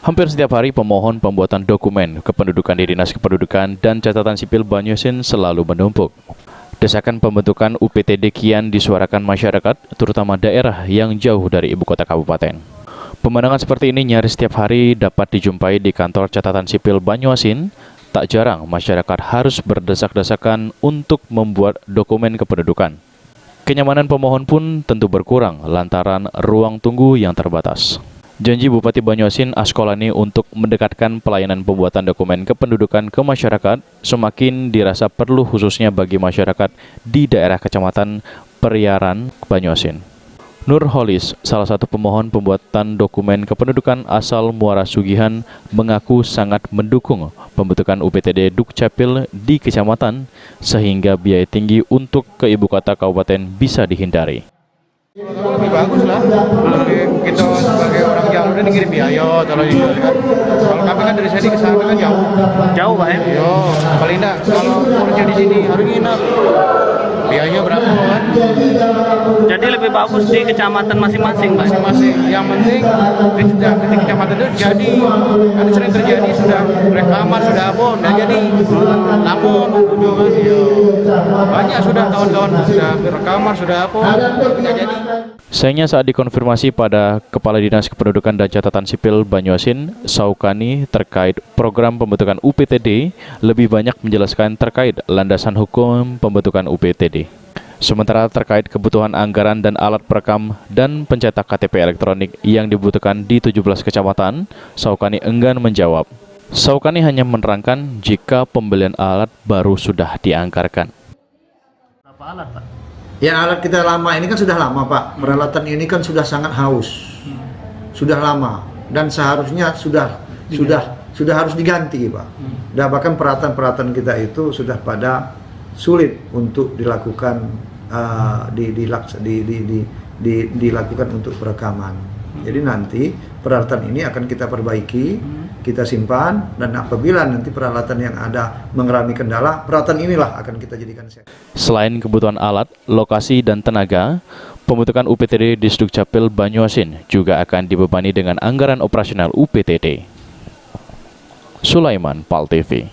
Hampir setiap hari pemohon pembuatan dokumen kependudukan di Dinas Kependudukan dan Catatan Sipil Banyuasin selalu menumpuk. Desakan pembentukan UPTD kian disuarakan masyarakat, terutama daerah yang jauh dari ibu kota kabupaten. Pemandangan seperti ini nyaris setiap hari dapat dijumpai di kantor Catatan Sipil Banyuasin. Tak jarang masyarakat harus berdesak-desakan untuk membuat dokumen kependudukan. Kenyamanan pemohon pun tentu berkurang lantaran ruang tunggu yang terbatas. Janji Bupati Banyuasin Askolani untuk mendekatkan pelayanan pembuatan dokumen kependudukan ke masyarakat semakin dirasa perlu khususnya bagi masyarakat di daerah Kecamatan Periaran, Banyuasin. Nur Holis, salah satu pemohon pembuatan dokumen kependudukan asal Muara Sugihan, mengaku sangat mendukung pembentukan UPTD Dukcapil di kecamatan sehingga biaya tinggi untuk ke ibu kota kabupaten bisa dihindari. Lebih bagus lah, kita sebagai orang jauh udah dikirim biaya kalau kami kan dari sini ke sana kan jauh Pak ya? Yo, paling enggak kalau kerja di sini harus nginap, biayanya berapa kan? Jadi lebih bagus di kecamatan masing-masing Pak? Masing-masing, yang penting di kecamatan itu jadi, kan sering terjadi sudah rekaman, sudah apa, udah jadi lapor, banyak sudah kawan-kawan sudah rekaman, sudah apa, nggak jadi. Sayangnya saat dikonfirmasi pada Kepala Dinas Kependudukan dan Catatan Sipil Banyuasin, Saukani, terkait program pembentukan UPTD, lebih banyak menjelaskan terkait landasan hukum pembentukan UPTD. Sementara terkait kebutuhan anggaran dan alat perekam dan pencetak KTP elektronik yang dibutuhkan di 17 kecamatan, Saukani enggan menjawab. Saukani hanya menerangkan jika pembelian alat baru sudah dianggarkan. Berapa alat Pak? Ya, alat kita lama ini kan sudah lama Pak, peralatan ini kan sudah sangat haus, sudah lama dan seharusnya sudah harus diganti Pak. Dan bahkan peralatan kita itu sudah pada sulit untuk dilakukan dilakukan untuk perekaman. Jadi nanti peralatan ini akan kita perbaiki, kita simpan, dan apabila nanti peralatan yang ada mengalami kendala, peralatan inilah akan kita jadikan set. Selain kebutuhan alat, lokasi, dan tenaga, pembentukan UPTD di Dukcapil Banyuasin juga akan dibebani dengan anggaran operasional UPTD. Sulaiman, PAL TV.